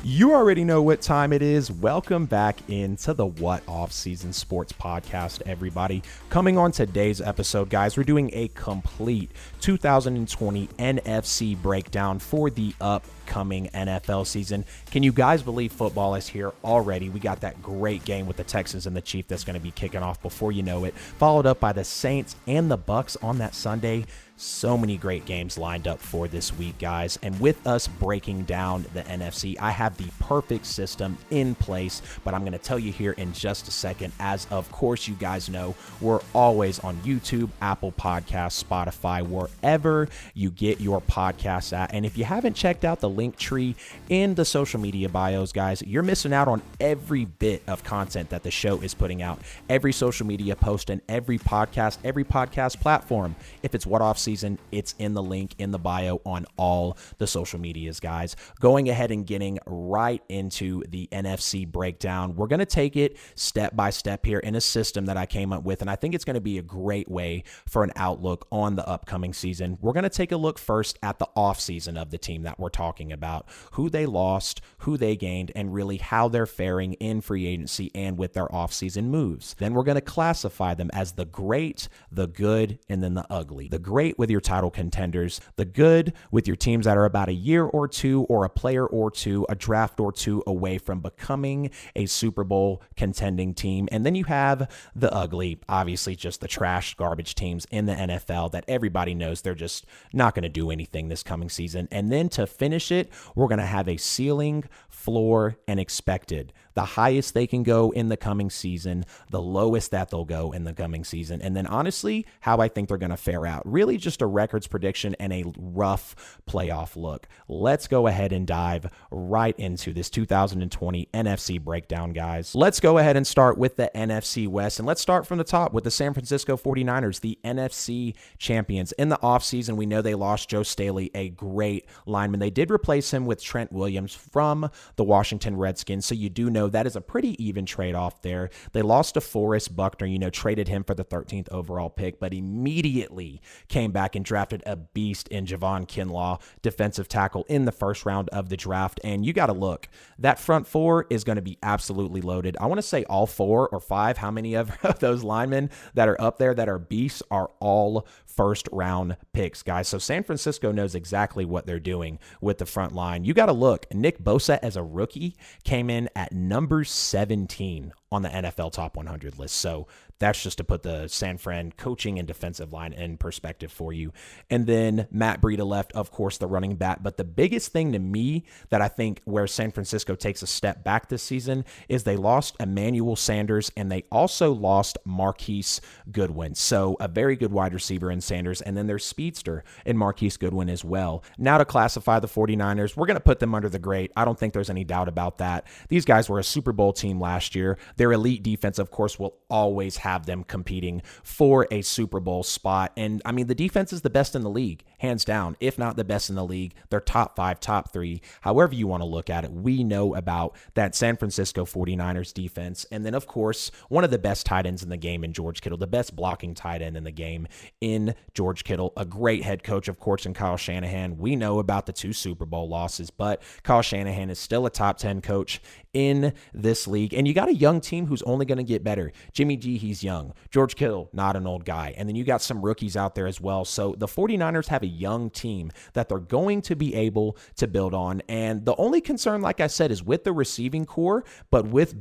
You already know what time it is. Welcome back into the What Off-Season Sports Podcast, everybody. Coming on today's episode, guys, we're doing a complete 2020 NFC breakdown for the upcoming NFL season. Can you guys believe football is here already? We got that great game with the Texans and the Chiefs that's going to be kicking off before you know it, followed up by the Saints and the Bucs on that Sunday. So many great games lined up for this week, guys. And with us breaking down the NFC, I have the perfect system in place, but I'm going to tell you here in just a second. As of course, you guys know, we're always on YouTube, Apple Podcasts, Spotify, wherever you get your podcasts at. And if you haven't checked out the link tree in the social media bios, guys, you're missing out on every bit of content that the show is putting out. Every social media post and every podcast platform. If it's What Off Season, it's in the link in the bio on all the social medias, guys. Going ahead and getting right into the NFC breakdown. We're going to take it step by step here in a system that I came up with, and I think it's going to be a great way for an outlook on the upcoming season. We're going to take a look first at the off season of the team that we're talking about, who they lost, who they gained, and really how they're faring in free agency and with their off season moves. Then we're going to classify them as the great, the good, and then the ugly. The great with your title contenders, the good with your teams that are about a year or two or a player or two, a draft or two away from becoming a Super Bowl contending team. And then you have the ugly, obviously just the trash garbage teams in the NFL that everybody knows they're just not going to do anything this coming season. And then to finish it, we're going to have a ceiling, floor, and expected. The highest they can go in the coming season, the lowest that they'll go in the coming season. And then honestly, how I think they're going to fare out. Really just a records prediction and a rough playoff look. Let's go ahead and dive right into this 2020 NFC breakdown, guys. Let's go ahead and start with the NFC West. And let's start from the top with the San Francisco 49ers, the NFC champions. In the offseason, we know they lost Joe Staley, a great lineman. They did replace him with Trent Williams from the Washington Redskins. So you do know that is a pretty even trade-off there. They lost to Forrest Buckner, traded him for the 13th overall pick, but immediately came back and drafted a beast in Javon Kinlaw, defensive tackle, in the first round of the draft. And you got to look, that front four is going to be absolutely loaded. I want to say all four or five, how many of those linemen that are up there that are beasts are all first round picks, guys. So San Francisco knows exactly what they're doing with the front line. You got to look, Nick Bosa as a rookie came in at number 17 on the NFL Top 100 list. So that's just to put the San Fran coaching and defensive line in perspective for you. And then Matt Breida left, of course, the running back. But the biggest thing to me that I think where San Francisco takes a step back this season is they lost Emmanuel Sanders and they also lost Marquise Goodwin. So a very good wide receiver in Sanders, and then their speedster in Marquise Goodwin as well. Now to classify the 49ers, we're going to put them under the great. I don't think there's any doubt about that. These guys were a Super Bowl team last year. Their elite defense, of course, will always have them competing for a Super Bowl spot. And I mean, the defense is the best in the league, hands down, if not the best in the league. They're top 5, top 3, however you want to look at it. We know about that San Francisco 49ers defense. And then, of course, one of the best tight ends in the game in George Kittle, the best blocking tight end in the game in George Kittle, a great head coach, of course, in Kyle Shanahan. We know about the 2 Super Bowl losses, but Kyle Shanahan is still a top 10 coach in this league. And you got a young team who's only going to get better. Jimmy G, he's young. George Kittle, not an old guy. And then you got some rookies out there as well. So the 49ers have a young team that they're going to be able to build on. And the only concern, like I said, is with the receiving core, but with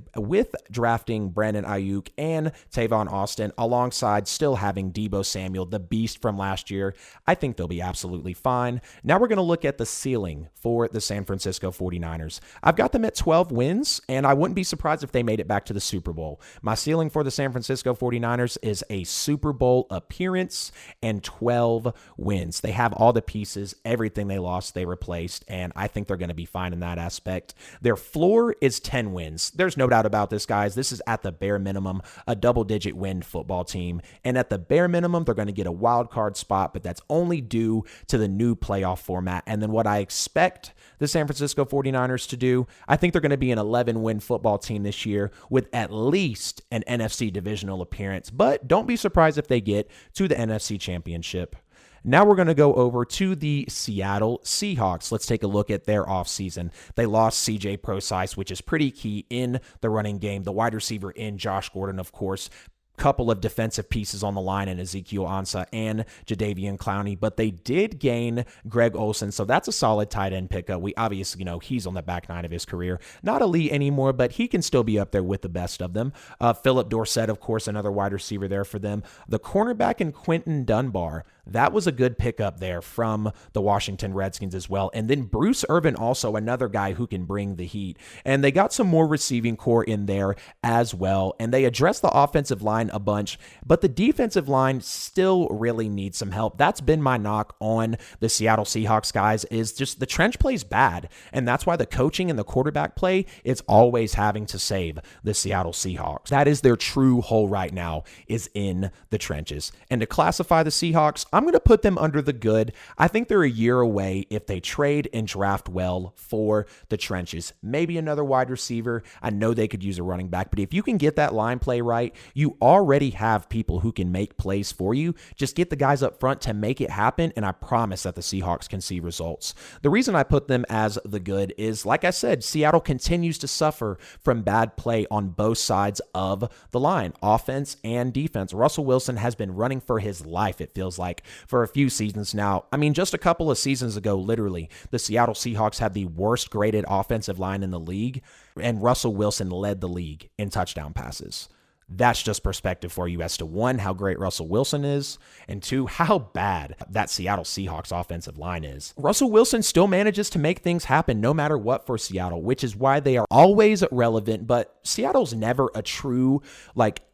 drafting Brandon Ayuk and Tavon Austin alongside still having Deebo Samuel, the beast from last year, I think they'll be absolutely fine. Now we're going to look at the ceiling for the San Francisco 49ers. I've got them at 12 wins, and I wouldn't be surprised if they made it back to the Super Bowl. My ceiling for the San Francisco 49ers is a Super Bowl appearance and 12 wins. They have all the pieces, everything they lost, they replaced, and I think they're going to be fine in that aspect. Their floor is 10 wins. There's no doubt about this, guys. This is at the bare minimum a double-digit win football team, and at the bare minimum, they're going to get a wild card spot, but that's only due to the new playoff format. And then what I expect the San Francisco 49ers to do, I think they're going to be an 11-win football team this year with at least an NFC divisional appearance, but don't be surprised if they get to the NFC Championship. Now we're going to go over to the Seattle Seahawks. Let's take a look at their offseason. They lost CJ Prosise, which is pretty key in the running game. The wide receiver in Josh Gordon, of course. Couple of defensive pieces on the line in Ezekiel Ansah and Jadeveon Clowney, but they did gain Greg Olsen, so that's a solid tight end pickup. We obviously know he's on the back nine of his career. Not elite anymore, but he can still be up there with the best of them. Philip Dorsett, of course, another wide receiver there for them. The cornerback in Quentin Dunbar, that was a good pickup there from the Washington Redskins as well. And then Bruce Irvin, also another guy who can bring the heat. And they got some more receiving core in there as well. And they addressed the offensive line a bunch, but the defensive line still really needs some help. That's been my knock on the Seattle Seahawks, guys, is just the trench play is bad. And that's why the coaching and the quarterback play is always having to save the Seattle Seahawks. That is their true hole right now, is in the trenches. And to classify the Seahawks, I'm going to put them under the good. I think they're a year away if they trade and draft well for the trenches. Maybe another wide receiver. I know they could use a running back, but if you can get that line play right, you already have people who can make plays for you. Just get the guys up front to make it happen, and I promise that the Seahawks can see results. The reason I put them as the good is, like I said, Seattle continues to suffer from bad play on both sides of the line, offense and defense. Russell Wilson has been running for his life, it feels like, for a few seasons now. I mean, just a couple of seasons ago, literally, the Seattle Seahawks had the worst graded offensive line in the league, and Russell Wilson led the league in touchdown passes. That's just perspective for you as to, one, how great Russell Wilson is, and two, how bad that Seattle Seahawks offensive line is. Russell Wilson still manages to make things happen no matter what for Seattle, which is why they are always relevant, but Seattle's never a true,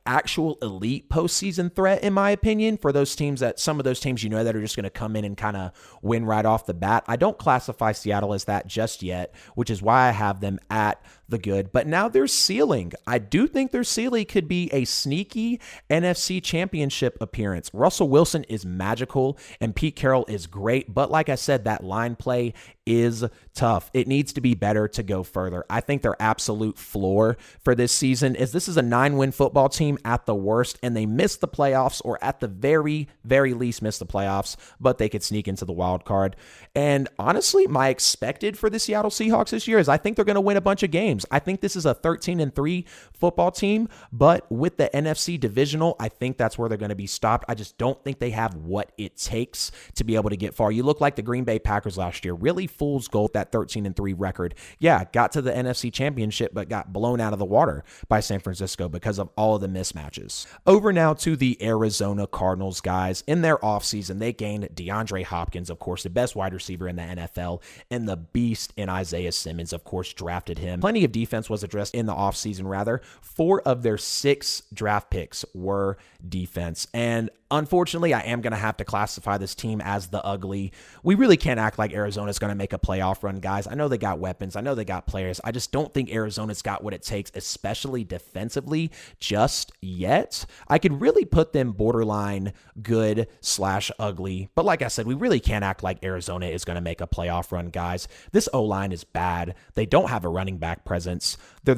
actual elite postseason threat, in my opinion, for those teams some of those teams, that are just going to come in and kind of win right off the bat. I don't classify Seattle as that just yet, which is why I have them at the good. But now their ceiling, I do think their ceiling could be a sneaky NFC Championship appearance. Russell Wilson is magical and Pete Carroll is great, but like I said, that line play is tough. It needs to be better to go further. I think their absolute floor for this season is this is a 9-win football team at the worst, and they miss the playoffs, or at the very, very least miss the playoffs, but they could sneak into the wild card. And honestly, my expected for the Seattle Seahawks this year is I think they're going to win a bunch of games. I think this is a 13-3 football team, but with the NFC divisional, I think that's where they're going to be stopped. I just don't think they have what it takes to be able to get far. You look like the Green Bay Packers last year, really fool's gold, that 13-3 record. Yeah, got to the NFC Championship, but got blown out of the water by San Francisco because of all of the mismatches. Over now to the Arizona Cardinals, guys. In their offseason, they gained DeAndre Hopkins, of course, the best wide receiver in the NFL, and the beast in Isaiah Simmons, of course, drafted him. Plenty of defense was addressed in the offseason, rather. 4 of their 6 draft picks were defense. And unfortunately, I am going to have to classify this team as the ugly. We really can't act like Arizona's going to make a playoff run, guys. I know they got weapons. I know they got players. I just don't think Arizona's got what it takes, especially defensively, just yet. I could really put them borderline good/ugly. But like I said, we really can't act like Arizona is going to make a playoff run, guys. This O-line is bad. They don't have a running back presence. They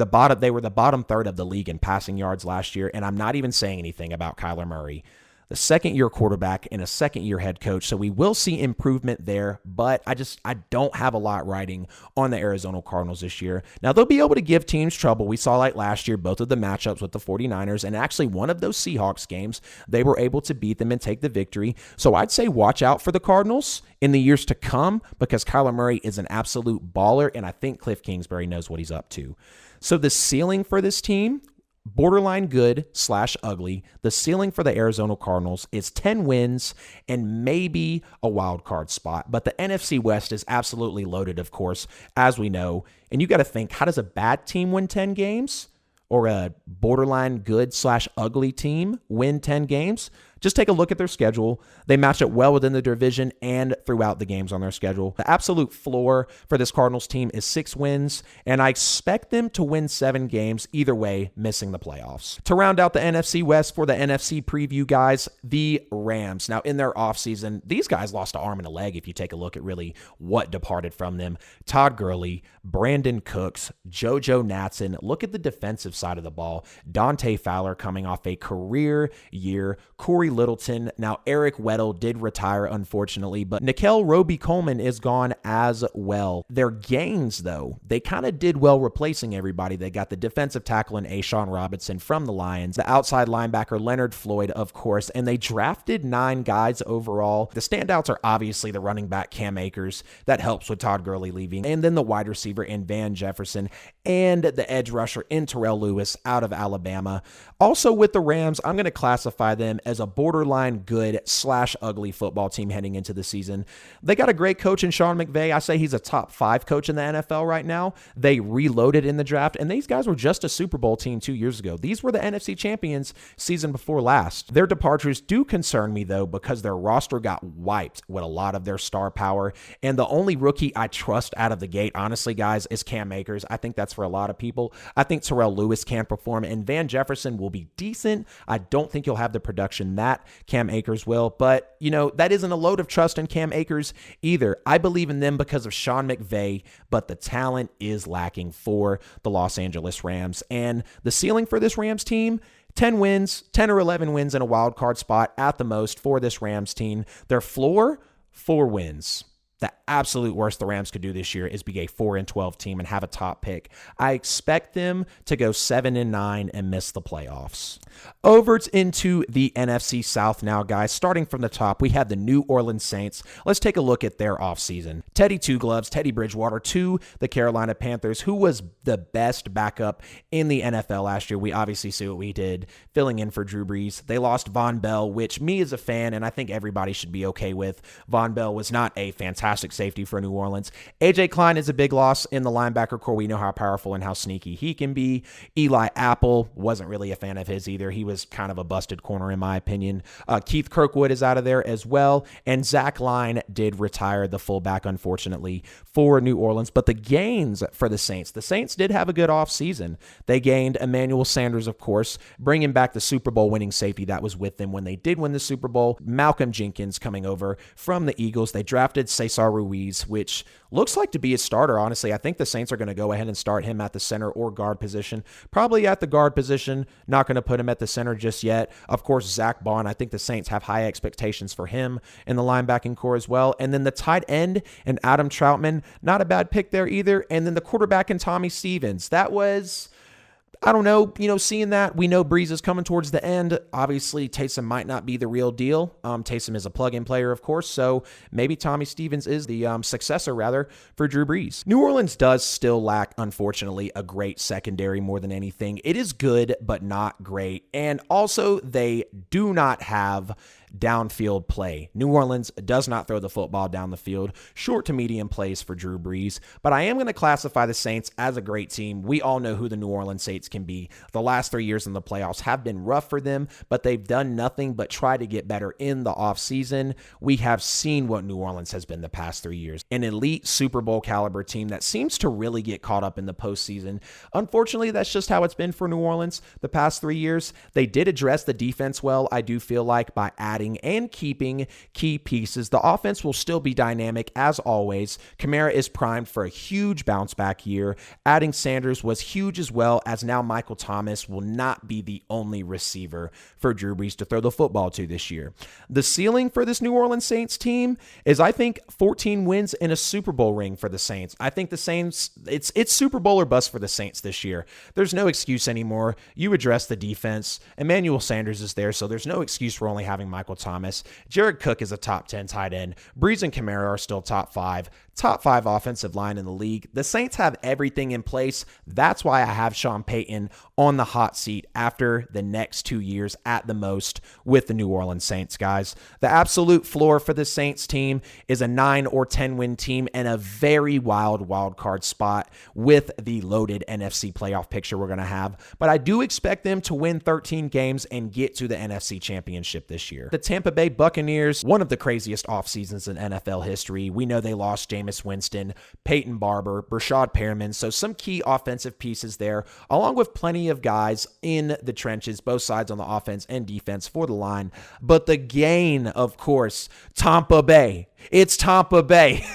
were the bottom third of the league in passing yards last year, and I'm not even saying anything about Kyler Murray. The second-year quarterback and a second-year head coach, so we will see improvement there, but I don't have a lot riding on the Arizona Cardinals this year. Now, they'll be able to give teams trouble. We saw last year, both of the matchups with the 49ers, and actually one of those Seahawks games, they were able to beat them and take the victory. So I'd say watch out for the Cardinals in the years to come, because Kyler Murray is an absolute baller, and I think Cliff Kingsbury knows what he's up to. So the ceiling for this team, borderline good/ugly. The ceiling for the Arizona Cardinals is 10 wins and maybe a wild card spot. But the NFC West is absolutely loaded, of course, as we know. And you got to think, how does a bad team win 10 games? Or a borderline good/ugly team win 10 games? Just take a look at their schedule. They match up well within the division and throughout the games on their schedule. The absolute floor for this Cardinals team is 6 wins, and I expect them to win 7 games, either way, missing the playoffs. To round out the NFC West for the NFC preview, guys, the Rams. Now, in their offseason, these guys lost an arm and a leg if you take a look at really what departed from them. Todd Gurley, Brandon Cooks, JoJo Natson. Look at the defensive side of the ball. Dante Fowler coming off a career year. Corey Littleton. Now, Eric Weddle did retire, unfortunately, but Nickel Roby-Coleman is gone as well. Their gains, though, they kind of did well replacing everybody. They got the defensive tackle in Ashawn Robinson from the Lions, the outside linebacker Leonard Floyd, of course, and they drafted 9 guys overall. The standouts are obviously the running back Cam Akers. That helps with Todd Gurley leaving, and then the wide receiver in Van Jefferson, and the edge rusher in Terrell Lewis out of Alabama. Also with the Rams, I'm going to classify them as a borderline good/ugly football team heading into the season. They got a great coach in Sean McVay. I say he's a top 5 coach in the NFL right now. They reloaded in the draft, and these guys were just a Super Bowl team 2 years ago. These were the NFC champions season before last. Their departures do concern me, though, because their roster got wiped with a lot of their star power, and the only rookie I trust out of the gate, honestly, guys, is Cam Akers. I think that's for a lot of people. I think Terrell Lewis can perform, and Van Jefferson will be decent. I don't think he'll have the production that Cam Akers will, but, that isn't a load of trust in Cam Akers either. I believe in them because of Sean McVay, but the talent is lacking for the Los Angeles Rams, and the ceiling for this Rams team, 10 wins, 10 or 11 wins in a wild card spot at the most for this Rams team. Their floor, 4 wins. The absolute worst the Rams could do this year is be a 4-12 team and have a top pick. I expect them to go 7-9 and miss the playoffs. Over into the NFC South now, guys. Starting from the top, we have the New Orleans Saints. Let's take a look at their offseason. Teddy Two Gloves, Teddy Bridgewater to the Carolina Panthers, who was the best backup in the NFL last year. We obviously see what we did, filling in for Drew Brees. They lost Von Bell, which me as a fan, and I think everybody should be okay with. Von Bell was not a fantastic safety for New Orleans. AJ Klein is a big loss in the linebacker core. We know how powerful and how sneaky he can be. Eli Apple, wasn't really a fan of his either. He was kind of a busted corner in my opinion. Keith Kirkwood is out of there as well. And Zach Line did retire, the fullback, unfortunately, for New Orleans. But the gains for the Saints did have a good offseason. They gained Emmanuel Sanders, of course, bringing back the Super Bowl winning safety that was with them when they did win the Super Bowl. Malcolm Jenkins coming over from the Eagles. They drafted Cesar Ruiz, which looks like to be a starter, honestly. I think the Saints are going to go ahead and start him at the center or guard position. Probably at the guard position. Not going to put him at the center just yet. Of course, Zach Bond, I think the Saints have high expectations for him in the linebacking core as well. And then the tight end and Adam Troutman, not a bad pick there either. And then the quarterback and Tommy Stevens. That was, I don't know, seeing that, we know Breeze is coming towards the end. Obviously, Taysom might not be the real deal. Taysom is a plug-in player, of course, so maybe Tommy Stevens is the successor, rather, for Drew Brees. New Orleans does still lack, unfortunately, a great secondary more than anything. It is good, but not great. And also, they do not have downfield play. New Orleans does not throw the football down the field. Short to medium plays for Drew Brees. But I am going to classify the Saints as a great team. We all know who the New Orleans Saints can be. The last 3 years in the playoffs have been rough for them, but they've done nothing but try to get better in the offseason. We have seen what New Orleans has been the past 3 years. An elite Super Bowl caliber team that seems to really get caught up in the postseason. Unfortunately, that's just how it's been for New Orleans the past 3 years. They did address the defense well, I do feel like, by adding and keeping key pieces. The offense will still be dynamic as always. Kamara is primed for a huge bounce back year. Adding Sanders was huge as well, as now Michael Thomas will not be the only receiver for Drew Brees to throw the football to this year. The ceiling for this New Orleans Saints team is, I think, 14 wins and a Super Bowl ring for the Saints. I think the Saints, it's Super Bowl or bust for the Saints this year. There's no excuse anymore. You address the defense. Emmanuel Sanders is there, so there's no excuse for only having Michael Thomas. Jared Cook is a top 10 tight end. Brees and Kamara are still top 5 offensive line in the league. The Saints have everything in place. That's why I have Sean Payton on the hot seat after the next 2 years at the most with the New Orleans Saints, guys. The absolute floor for the Saints team is a 9 or 10 win team and a very wild card spot with the loaded NFC playoff picture we're going to have. But I do expect them to win 13 games and get to the NFC Championship this year. The Tampa Bay Buccaneers, one of the craziest off seasons in NFL history. We know they lost Jameis Winston, Peyton Barber, Brashad Perriman, so some key offensive pieces there, along with plenty of guys in the trenches, both sides on the offense and defense for the line. But the gain, of course, Tampa Bay. It's Tampa Bay.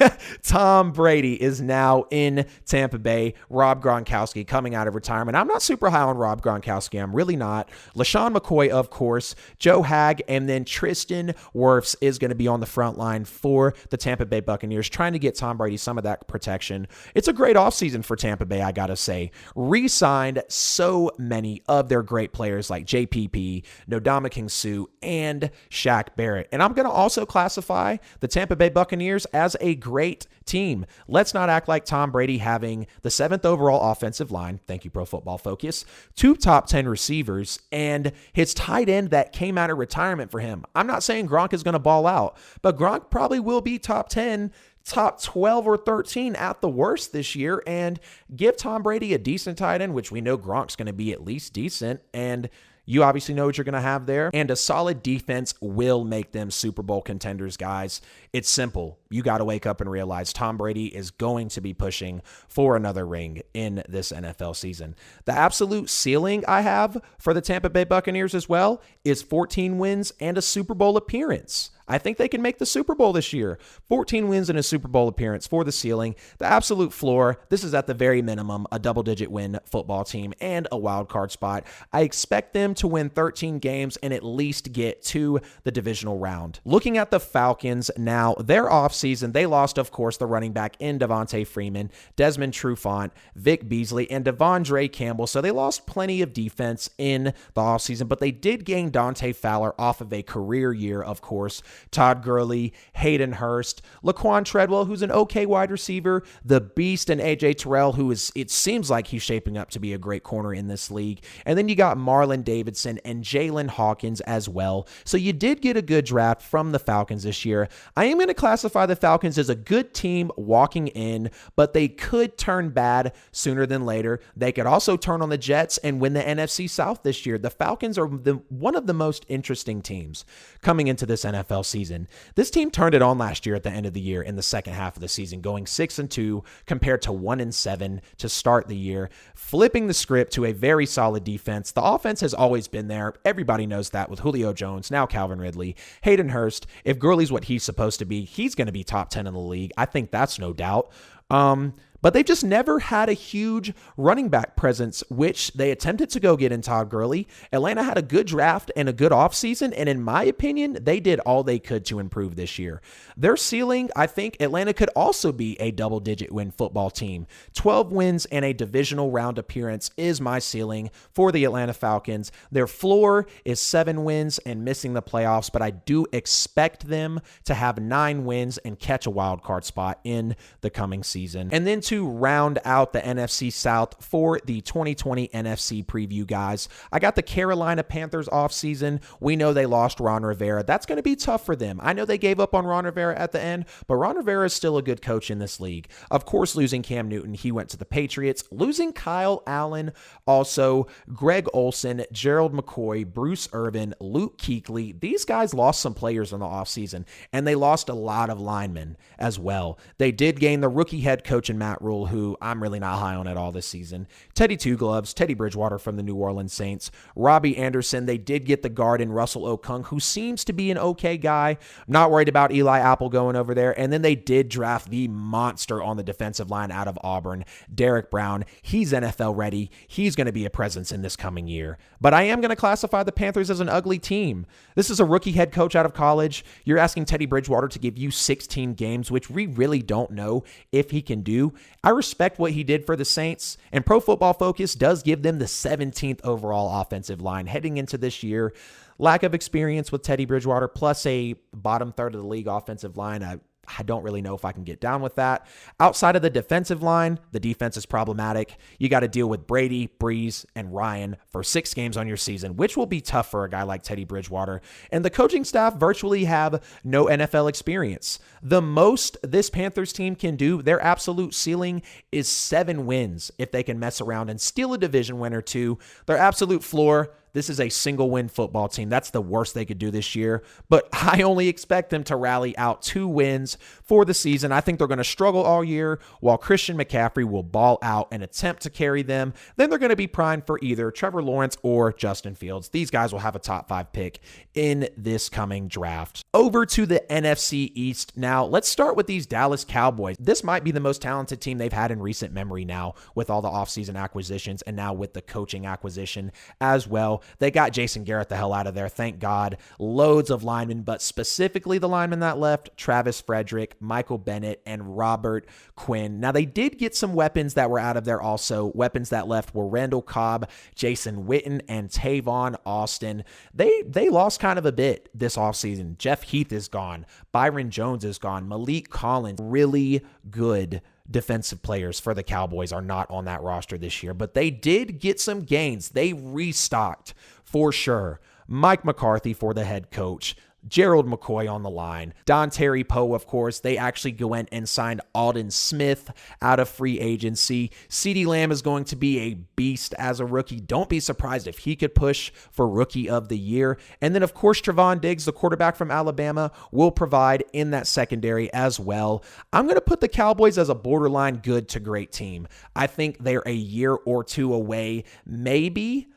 Tom Brady is now in Tampa Bay. Rob Gronkowski coming out of retirement. I'm not super high on Rob Gronkowski. I'm really not. LaShawn McCoy, of course, Joe Hag, and then Tristan Wirfs is going to be on the front line for the Tampa Bay Buccaneers, trying to get Tom Brady some of that protection. It's a great offseason for Tampa Bay, I got to say. Re-signed so many of their great players like JPP, Ndamukong Suh, and Shaq Barrett. And I'm going to also classify the Tampa Bay Buccaneers as a great team. Let's not act like Tom Brady having the 7th overall offensive line, thank you Pro Football Focus, 2 top 10 receivers, and his tight end that came out of retirement for him. I'm not saying Gronk is going to ball out, but Gronk probably will be top 10, top 12 or 13 at the worst this year, and give Tom Brady a decent tight end, which we know Gronk's going to be at least decent, and you obviously know what you're going to have there. And a solid defense will make them Super Bowl contenders, guys. It's simple. You got to wake up and realize Tom Brady is going to be pushing for another ring in this NFL season. The absolute ceiling I have for the Tampa Bay Buccaneers as well is 14 wins and a Super Bowl appearance. I think they can make the Super Bowl this year. 14 wins and a Super Bowl appearance for the ceiling. The absolute floor, this is at the very minimum, a double-digit win football team and a wild card spot. I expect them to win 13 games and at least get to the divisional round. Looking at the Falcons now, their offseason, they lost, of course, the running back in Devontae Freeman, Desmond Trufant, Vic Beasley, and Devondre Campbell. So they lost plenty of defense in the offseason, but they did gain Dante Fowler off of a career year, of course. Todd Gurley, Hayden Hurst, Laquan Treadwell, who's an okay wide receiver, the beast, and A.J. Terrell, who is, it seems like he's shaping up to be a great corner in this league. And then you got Marlon Davidson and Jalen Hawkins as well. So you did get a good draft from the Falcons this year. I am going to classify the Falcons as a good team walking in, but they could turn bad sooner than later. They could also turn on the Jets and win the NFC South this year. The Falcons are one of the most interesting teams coming into this NFL season. This team turned it on last year at the end of the year in the second half of the season, going 6-2 compared to 1-7 to start the year, flipping the script to a very solid defense. The offense has always been there. Everybody knows that with Julio Jones, now Calvin Ridley, Hayden Hurst. If Gurley's what he's supposed to be, he's going to be top 10 in the league. I think that's no doubt. But they've just never had a huge running back presence, which they attempted to go get in Todd Gurley. Atlanta had a good draft and a good offseason, and in my opinion, they did all they could to improve this year. Their ceiling, I think Atlanta could also be a double-digit win football team. 12 wins and a divisional round appearance is my ceiling for the Atlanta Falcons. Their floor is 7 wins and missing the playoffs, but I do expect them to have 9 wins and catch a wild card spot in the coming season. And then to round out the NFC South for the 2020 NFC preview, guys, I got the Carolina Panthers offseason. We know they lost Ron Rivera. That's going to be tough for them. I know they gave up on Ron Rivera at the end, but Ron Rivera is still a good coach in this league. Of course, losing Cam Newton, he went to the Patriots. Losing Kyle Allen, also Greg Olsen, Gerald McCoy, Bruce Irvin, Luke Kuechly. These guys lost some players in the offseason, and they lost a lot of linemen as well. They did gain the rookie head coach in Matt Rule, who I'm really not high on at all this season. Teddy Two Gloves, Teddy Bridgewater from the New Orleans Saints, Robbie Anderson. They did get the guard in Russell Okung, who seems to be an okay guy. I'm not worried about Eli Apple going over there. And then they did draft the monster on the defensive line out of Auburn, Derek Brown. He's NFL ready. He's going to be a presence in this coming year. But I am going to classify the Panthers as an ugly team. This is a rookie head coach out of college. You're asking Teddy Bridgewater to give you 16 games, which we really don't know if he can do. I respect what he did for the Saints, and Pro Football Focus does give them the 17th overall offensive line heading into this year. Lack of experience with Teddy Bridgewater, plus a bottom third of the league offensive line. I don't really know if I can get down with that. Outside of the defensive line, the defense is problematic. You got to deal with Brady, Breeze, and Ryan for 6 games on your season, which will be tough for a guy like Teddy Bridgewater. And the coaching staff virtually have no NFL experience. The most this Panthers team can do, their absolute ceiling is 7 wins if they can mess around and steal a division win or 2. Their absolute floor, this is a single win football team. That's the worst they could do this year. But I only expect them to rally out 2 wins for the season. I think they're going to struggle all year while Christian McCaffrey will ball out and attempt to carry them. Then they're going to be primed for either Trevor Lawrence or Justin Fields. These guys will have a top 5 pick in this coming draft. Over to the NFC East now. Let's start with these Dallas Cowboys. This might be the most talented team they've had in recent memory now with all the offseason acquisitions and now with the coaching acquisition as well. They got Jason Garrett the hell out of there, thank God. Loads of linemen, but specifically the linemen that left, Travis Frederick, Michael Bennett, and Robert Quinn. Now, they did get some weapons that were out of there also. Weapons that left were Randall Cobb, Jason Witten, and Tavon Austin. They lost kind of a bit this offseason. Jeff Heath is gone. Byron Jones is gone. Malik Collins, really good defensive players for the Cowboys, are not on that roster this year, but they did get some gains. They restocked for sure. Mike McCarthy for the head coach. Gerald McCoy on the line. Don Terry Poe, of course. They actually went and signed Alden Smith out of free agency. CeeDee Lamb is going to be a beast as a rookie. Don't be surprised if he could push for Rookie of the Year. And then, of course, Trevon Diggs, the quarterback from Alabama, will provide in that secondary as well. I'm going to put the Cowboys as a borderline good to great team. I think they're a year or two away, maybe.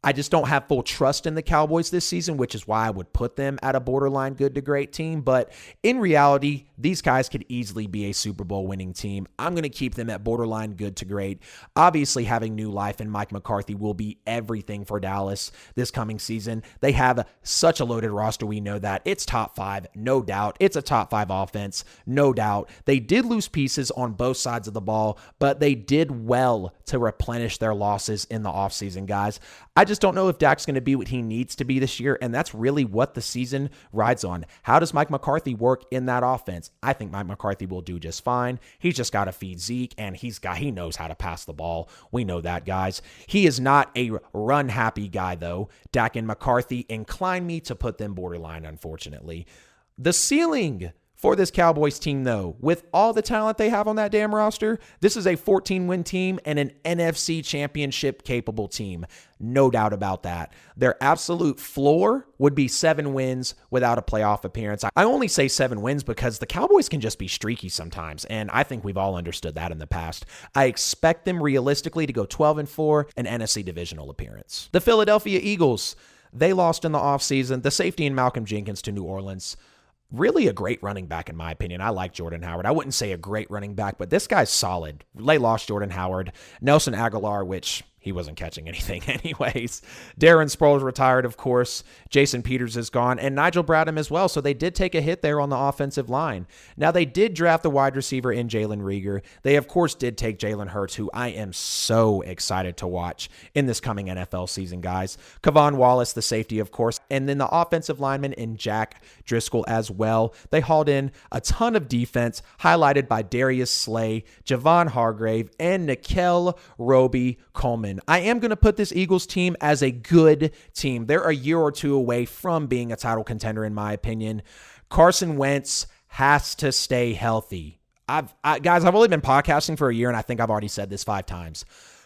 I just don't have full trust in the Cowboys this season, which is why I would put them at a borderline good to great team. But in reality, these guys could easily be a Super Bowl winning team. I'm going to keep them at borderline good to great. Obviously, having new life in Mike McCarthy will be everything for Dallas this coming season. They have such a loaded roster. We know that. It's top 5, no doubt. It's a top 5 offense, no doubt. They did lose pieces on both sides of the ball, but they did well to replenish their losses in the offseason, guys. I just don't know if Dak's going to be what he needs to be this year, and that's really what the season rides on. How does Mike McCarthy work in that offense? I think Mike McCarthy will do just fine. He's just got to feed Zeke, and he knows how to pass the ball. We know that, guys. He is not a run-happy guy, though. Dak and McCarthy incline me to put them borderline, unfortunately. The ceiling for this Cowboys team, though, with all the talent they have on that damn roster, this is a 14-win team and an NFC championship-capable team. No doubt about that. Their absolute floor would be 7 wins without a playoff appearance. I only say 7 wins because the Cowboys can just be streaky sometimes, and I think we've all understood that in the past. I expect them realistically to go 12-4, an NFC divisional appearance. The Philadelphia Eagles, they lost in the offseason. The safety in Malcolm Jenkins to New Orleans. Really a great running back, in my opinion. I like Jordan Howard. I wouldn't say a great running back, but this guy's solid. They lost Jordan Howard. Nelson Aguilar, which he wasn't catching anything anyways. Darren Sproles retired, of course. Jason Peters is gone, and Nigel Bradham as well. So they did take a hit there on the offensive line. Now, they did draft the wide receiver in Jalen Reagor. They, of course, did take Jalen Hurts, who I am so excited to watch in this coming NFL season, guys. Kevon Wallace, the safety, of course, and then the offensive lineman in Jack Driscoll as well. They hauled in a ton of defense, highlighted by Darius Slay, Javon Hargrave, and Nickel Roby Coleman. I am going to put this Eagles team as a good team. They're a year or two away from being a title contender, in my opinion. Carson Wentz has to stay healthy. Guys, I've only been podcasting for a year, and I think I've already said this 5 times.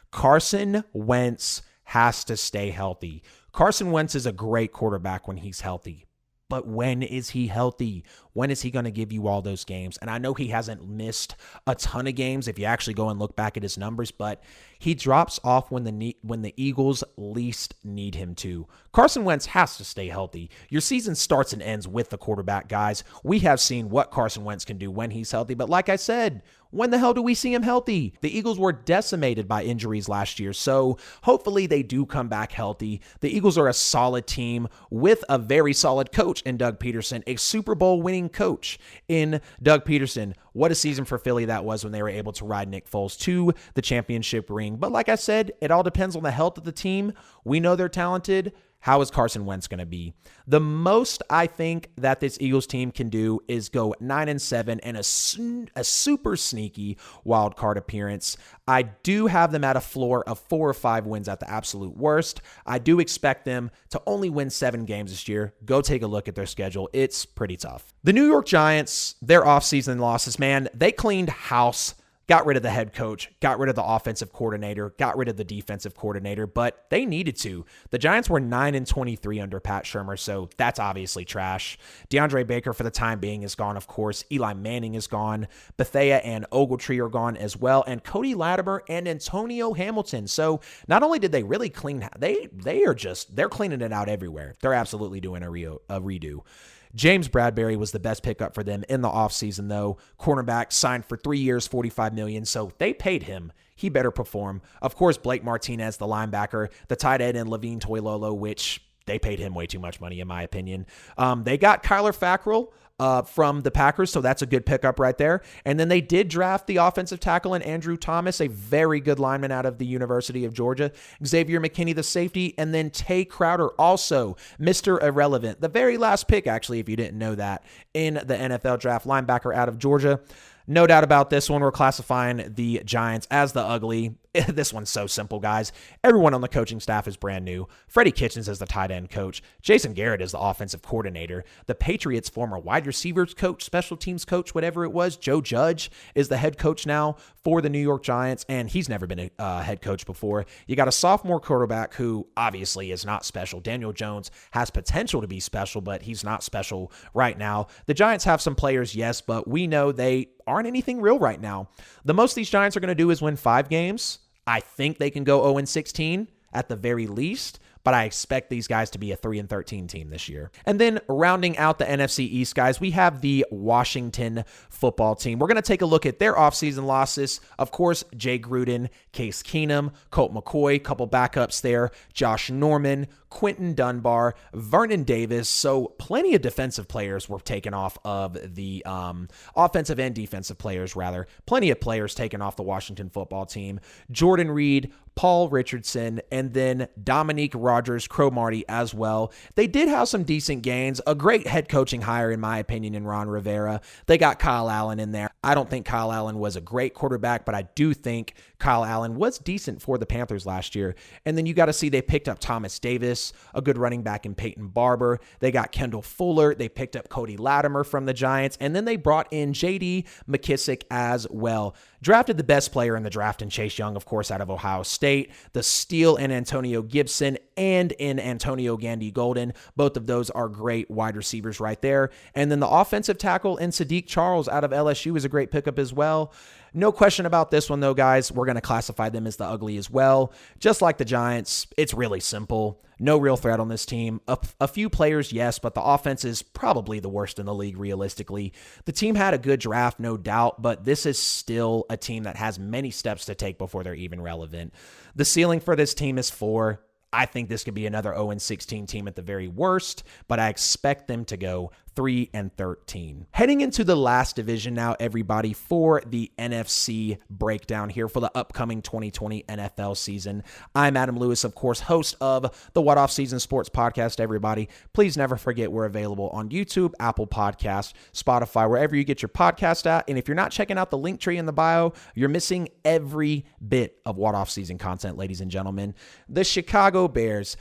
Carson Wentz has to stay healthy. Carson Wentz is a great quarterback when he's healthy. But when is he healthy? When is he going to give you all those games? And I know he hasn't missed a ton of games if you actually go and look back at his numbers, but he drops off when the Eagles least need him to. Carson Wentz has to stay healthy. Your season starts and ends with the quarterback, guys. We have seen what Carson Wentz can do when he's healthy, but like I said, when the hell do we see him healthy? The Eagles were decimated by injuries last year, so hopefully they do come back healthy. The Eagles are a solid team with a very solid coach in Doug Peterson, a Super Bowl winning coach in Doug Peterson. What a season for Philly that was when they were able to ride Nick Foles to the championship ring. But like I said, it all depends on the health of the team. We know they're talented. How is Carson Wentz going to be? The most I think that this Eagles team can do is go 9-7 and a super sneaky wild card appearance. I do have them at a floor of 4 or 5 wins at the absolute worst. I do expect them to only win 7 games this year. Go take a look at their schedule. It's pretty tough. The New York Giants, their offseason losses, man, they cleaned house. Got rid of the head coach, got rid of the offensive coordinator, got rid of the defensive coordinator, but they needed to. The Giants were 9-23 under Pat Shurmur, so that's obviously trash. DeAndre Baker, for the time being, is gone, of course. Eli Manning is gone. Bethea and Ogletree are gone as well, and Cody Latimer and Antonio Hamilton. So not only did they really clean, they're cleaning it out everywhere. They're absolutely doing a redo. James Bradbury was the best pickup for them in the offseason, though. Cornerback signed for 3 years, $45 million, so they paid him. He better perform. Of course, Blake Martinez, the linebacker, the tight end, and Levine Toilolo, which they paid him way too much money, in my opinion. They got Kyler Fackrell from the Packers, so that's a good pickup right there. And then they did draft the offensive tackle and Andrew Thomas, a very good lineman out of the University of Georgia. Xavier McKinney, the safety, and then Tay Crowder, also Mr. Irrelevant. The very last pick, actually, if you didn't know that, in the NFL draft, linebacker out of Georgia. No doubt about this one. We're classifying the Giants as the ugly. This one's so simple, guys. Everyone on the coaching staff is brand new. Freddie Kitchens is the tight end coach. Jason Garrett is the offensive coordinator. The Patriots' former wide receivers coach, special teams coach, whatever it was, Joe Judge, is the head coach now for the New York Giants, and he's never been a head coach before. You got a sophomore quarterback who obviously is not special. Daniel Jones has potential to be special, but he's not special right now. The Giants have some players, yes, but we know they aren't anything real right now. The most these Giants are going to do is win 5 games. I think they can go 0-16 at the very least, but I expect these guys to be a 3-13 team this year. And then rounding out the NFC East, guys, we have the Washington football team. We're going to take a look at their offseason losses. Of course, Jay Gruden, Case Keenum, Colt McCoy, couple backups there, Josh Norman, Quentin Dunbar, Vernon Davis. So plenty of defensive players were taken off of the offensive and defensive players, rather. Plenty of players taken off the Washington football team. Jordan Reed, Paul Richardson, and then Dominique Rodgers, Cromartie as well. They did have some decent gains. A great head coaching hire, in my opinion, in Ron Rivera. They got Kyle Allen in there. I don't think Kyle Allen was a great quarterback, but I do think Kyle Allen was decent for the Panthers last year. And then you got to see they picked up Thomas Davis, a good running back in Peyton Barber. They got Kendall Fuller. They picked up Cody Latimer from the Giants. And then they brought in J.D. McKissick as well. Drafted the best player in the draft in Chase Young, of course, out of Ohio State. The steal in Antonio Gibson and in Antonio Gandy Golden. Both of those are great wide receivers right there. And then the offensive tackle in Sadiq Charles out of LSU is a great pickup as well. No question about this one, though, guys. We're going to classify them as the ugly as well. Just like the Giants, it's really simple. No real threat on this team. A few players, yes, but the offense is probably the worst in the league, realistically. The team had a good draft, no doubt, but this is still a team that has many steps to take before they're even relevant. The ceiling for this team is 4. I think this could be another 0-16 team at the very worst, but I expect them to go 3-13. Heading into the last division now, everybody, for the NFC breakdown here for the upcoming 2020 NFL season. I'm Adam Lewis, of course, host of the What Off Season Sports Podcast, everybody. Please never forget we're available on YouTube, Apple Podcasts, Spotify, wherever you get your podcast at. And if you're not checking out the link tree in the bio, you're missing every bit of What Off Season content, ladies and gentlemen. The Chicago Bears,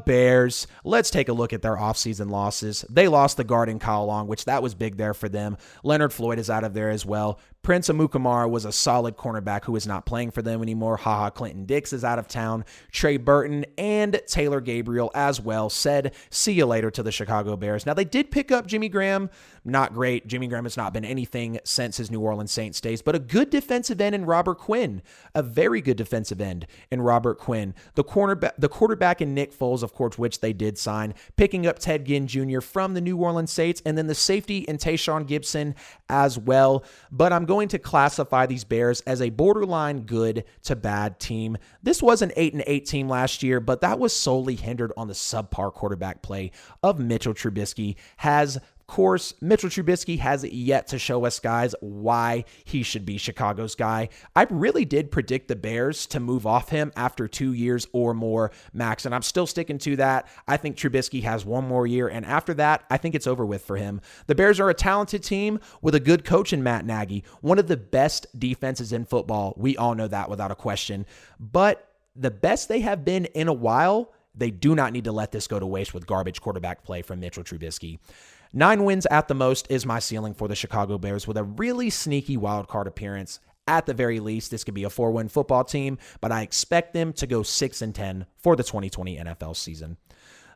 Bears. Let's take a look at their offseason losses. They lost the guard in Kyle Long, which that was big there for them. Leonard Floyd is out of there as well. Prince Amukamara was a solid cornerback who is not playing for them anymore. Clinton Dix is out of town. Trey Burton and Taylor Gabriel as well said, see you later to the Chicago Bears. Now, they did pick up Jimmy Graham. Not great. Jimmy Graham has not been anything since his New Orleans Saints days, but a good defensive end in Robert Quinn. A very good defensive end in Robert Quinn. The quarterback in Nick Foles, of course, which they did sign, picking up Ted Ginn Jr. from the New Orleans Saints, and then the safety in Tayshaun Gibson as well. But I'm going to classify these Bears as a borderline good to bad team. This was an 8-8 team last year, but that was solely hindered on the subpar quarterback play of Mitchell Trubisky. Mitchell Trubisky has yet to show us, guys, why he should be Chicago's guy. I really did predict the Bears to move off him after 2 years or more max, and I'm still sticking to that. I think Trubisky has one more year, and after that, I think it's over with for him. The Bears are a talented team with a good coach in Matt Nagy, one of the best defenses in football. We all know that without a question, but the best they have been in a while. They do not need to let this go to waste with garbage quarterback play from Mitchell Trubisky. 9 wins at the most is my ceiling for the Chicago Bears with a really sneaky wildcard appearance. At the very least, this could be a 4-win football team, but I expect them to go 6-10 for the 2020 NFL season.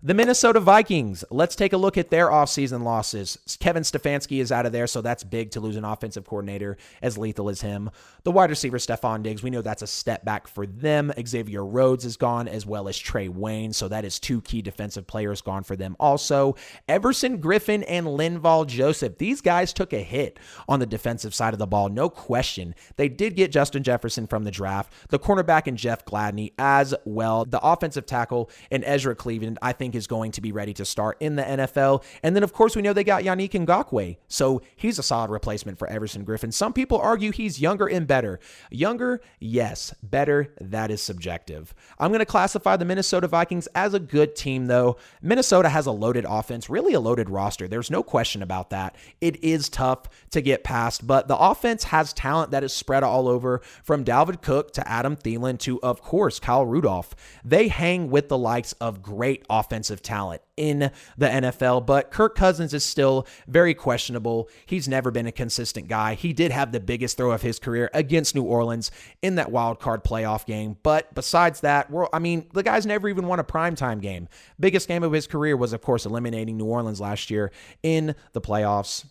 The Minnesota Vikings, let's take a look at their offseason losses. Kevin Stefanski is out of there, so that's big to lose an offensive coordinator as lethal as him. The wide receiver, Stephon Diggs, we know that's a step back for them. Xavier Rhodes is gone, as well as Trey Wayne, so that is two key defensive players gone for them also. Everson Griffin and Linval Joseph, these guys took a hit on the defensive side of the ball, no question. They did get Justin Jefferson from the draft, the cornerback and Jeff Gladney as well. The offensive tackle and Ezra Cleveland, I think, is going to be ready to start in the NFL. And then, of course, we know they got Yannick Ngakoue, so he's a solid replacement for Everson Griffin. Some people argue he's younger and better. Younger, yes. Better, that is subjective. I'm going to classify the Minnesota Vikings as a good team, though. Minnesota has a loaded offense, really a loaded roster. There's no question about that. It is tough to get past, but the offense has talent that is spread all over, from Dalvin Cook to Adam Thielen to, of course, Kyle Rudolph. They hang with the likes of great offensive talent in the NFL, but Kirk Cousins is still very questionable. He's never been a consistent guy. He did have the biggest throw of his career against New Orleans in that wild card playoff game, but besides that, the guy's never even won a primetime game. Biggest game of his career was, of course, eliminating New Orleans last year in the playoffs.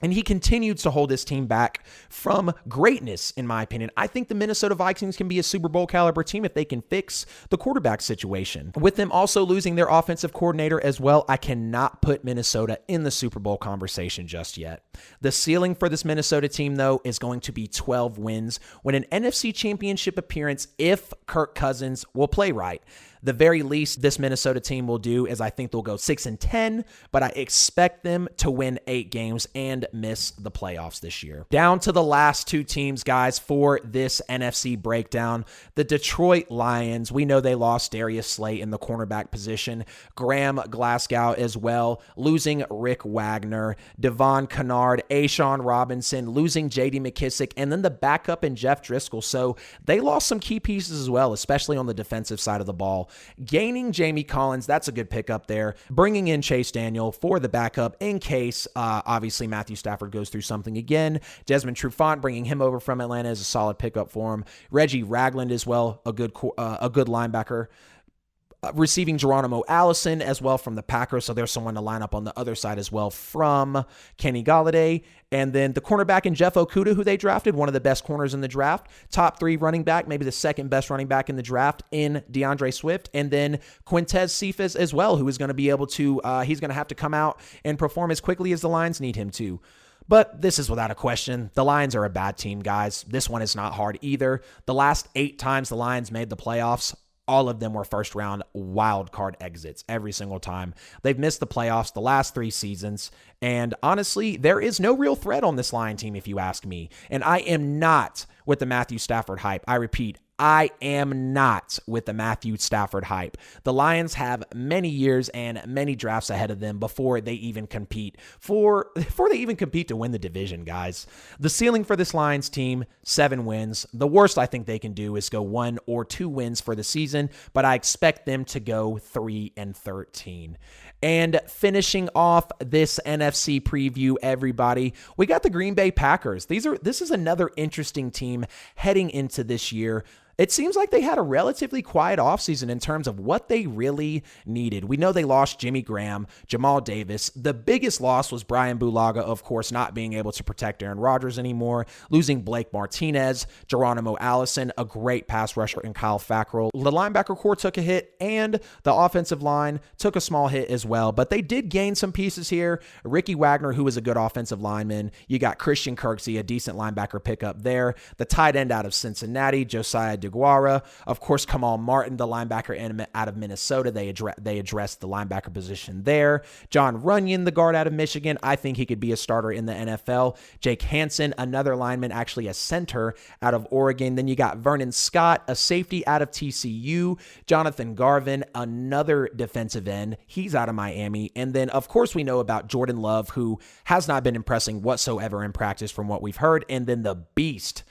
And he continues to hold his team back from greatness, in my opinion. I think the Minnesota Vikings can be a Super Bowl caliber team if they can fix the quarterback situation. With them also losing their offensive coordinator as well, I cannot put Minnesota in the Super Bowl conversation just yet. The ceiling for this Minnesota team, though, is going to be 12 wins, win an NFC Championship appearance if Kirk Cousins will play right. The very least this Minnesota team will do is I think they'll go 6-10, but I expect them to win 8 games and miss the playoffs this year. Down to the last two teams, guys, for this NFC breakdown. The Detroit Lions, we know they lost Darius Slay in the cornerback position, Graham Glasgow as well, losing Rick Wagner, Devon Kennard, Ashawn Robinson, losing J.D. McKissick, and then the backup in Jeff Driscoll. So they lost some key pieces as well, especially on the defensive side of the ball. Gaining Jamie Collins, that's a good pickup there. Bringing in Chase Daniel for the backup in case, obviously, Matthew Stafford goes through something again. Desmond Trufant, bringing him over from Atlanta is a solid pickup for him. Reggie Ragland as well, a good linebacker. Receiving Geronimo Allison as well from the Packers, so there's someone to line up on the other side as well from Kenny Golladay. And then the cornerback in Jeff Okudah, who they drafted, one of the best corners in the draft. Top 3 running back, maybe the second best running back in the draft in DeAndre Swift. And then Quintez Cephas as well, who is going to be able to, he's going to have to come out and perform as quickly as the Lions need him to. But this is without a question. The Lions are a bad team, guys. This one is not hard either. The last 8 times the Lions made the playoffs, all of them were first-round wild card exits every single time. They've missed the playoffs the last 3 seasons, and honestly, there is no real threat on this Lion team if you ask me. And I am not with the Matthew Stafford hype. I repeat, I am not with the Matthew Stafford hype. The Lions have many years and many drafts ahead of them before they even compete to win the division, guys. The ceiling for this Lions team, 7 wins. The worst I think they can do is go 1 or 2 wins for the season, but I expect them to go 3-13. And finishing off this NFC preview, everybody, we got the Green Bay Packers. This is another interesting team heading into this year. It seems like they had a relatively quiet offseason in terms of what they really needed. We know they lost Jimmy Graham, Jamal Davis. The biggest loss was Brian Bulaga, of course, not being able to protect Aaron Rodgers anymore, losing Blake Martinez, Geronimo Allison, a great pass rusher, and Kyle Fackrell. The linebacker core took a hit, and the offensive line took a small hit as well, but they did gain some pieces here. Ricky Wagner, who is a good offensive lineman. You got Christian Kirksey, a decent linebacker pickup there. The tight end out of Cincinnati, Josiah DeGuara. Of course, Kamal Martin, the linebacker out of Minnesota. They addressed the linebacker position there. John Runyon, the guard out of Michigan. I think he could be a starter in the NFL. Jake Hansen, another lineman, actually a center out of Oregon. Then you got Vernon Scott, a safety out of TCU. Jonathan Garvin, another defensive end. He's out of Miami. And then, of course, we know about Jordan Love, who has not been impressing whatsoever in practice from what we've heard. And then the beast.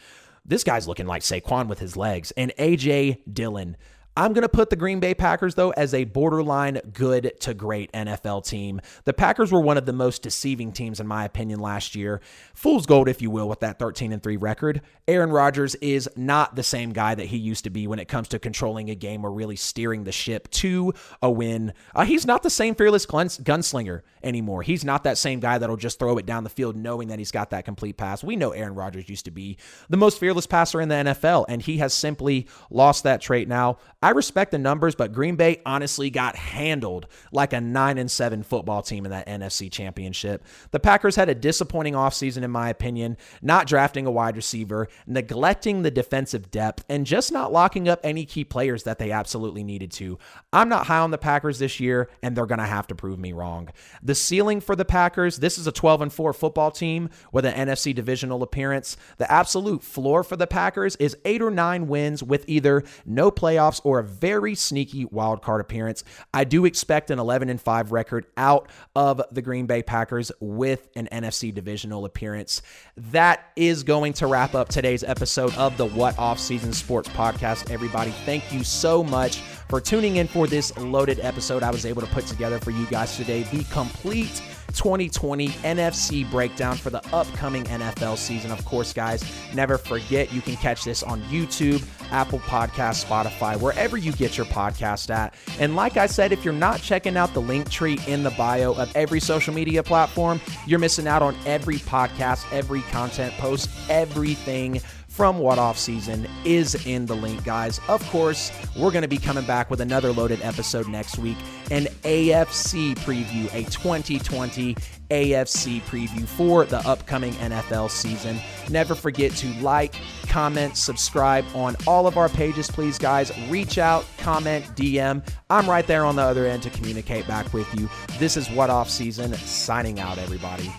This guy's looking like Saquon with his legs. And A.J. Dillon. I'm going to put the Green Bay Packers, though, as a borderline good to great NFL team. The Packers were one of the most deceiving teams, in my opinion, last year. Fool's gold, if you will, with that 13-3 record. Aaron Rodgers is not the same guy that he used to be when it comes to controlling a game or really steering the ship to a win. He's not the same fearless gunslinger anymore. He's not that same guy that'll just throw it down the field knowing that he's got that complete pass. We know Aaron Rodgers used to be the most fearless passer in the NFL, and he has simply lost that trait now. I respect the numbers, but Green Bay honestly got handled like a 9-7 football team in that NFC Championship. The Packers had a disappointing offseason, in my opinion, not drafting a wide receiver, neglecting the defensive depth, and just not locking up any key players that they absolutely needed to. I'm not high on the Packers this year, and they're going to have to prove me wrong. The ceiling for the Packers, this is a 12-4 football team with an NFC divisional appearance. The absolute floor for the Packers is 8 or 9 wins with either no playoffs or a very sneaky wild card appearance. I do expect an 11-5 record out of the Green Bay Packers with an NFC divisional appearance. That is going to wrap up today's episode of the What Offseason Sports Podcast. Everybody, thank you so much for tuning in for this loaded episode I was able to put together for you guys today. The complete 2020 NFC Breakdown for the upcoming NFL season. Of course, guys, never forget you can catch this on YouTube, Apple Podcasts, Spotify, wherever you get your podcast at. And like I said, if you're not checking out the link tree in the bio of every social media platform, you're missing out on every podcast, every content post, everything from What Off Season is in the link, guys. Of course, we're going to be coming back with another loaded episode next week, an AFC preview, a 2020 AFC preview for the upcoming NFL season. Never forget to like, comment, subscribe on all of our pages, please, guys. Reach out, comment, DM. I'm right there on the other end to communicate back with you. This is What Off Season, signing out, everybody.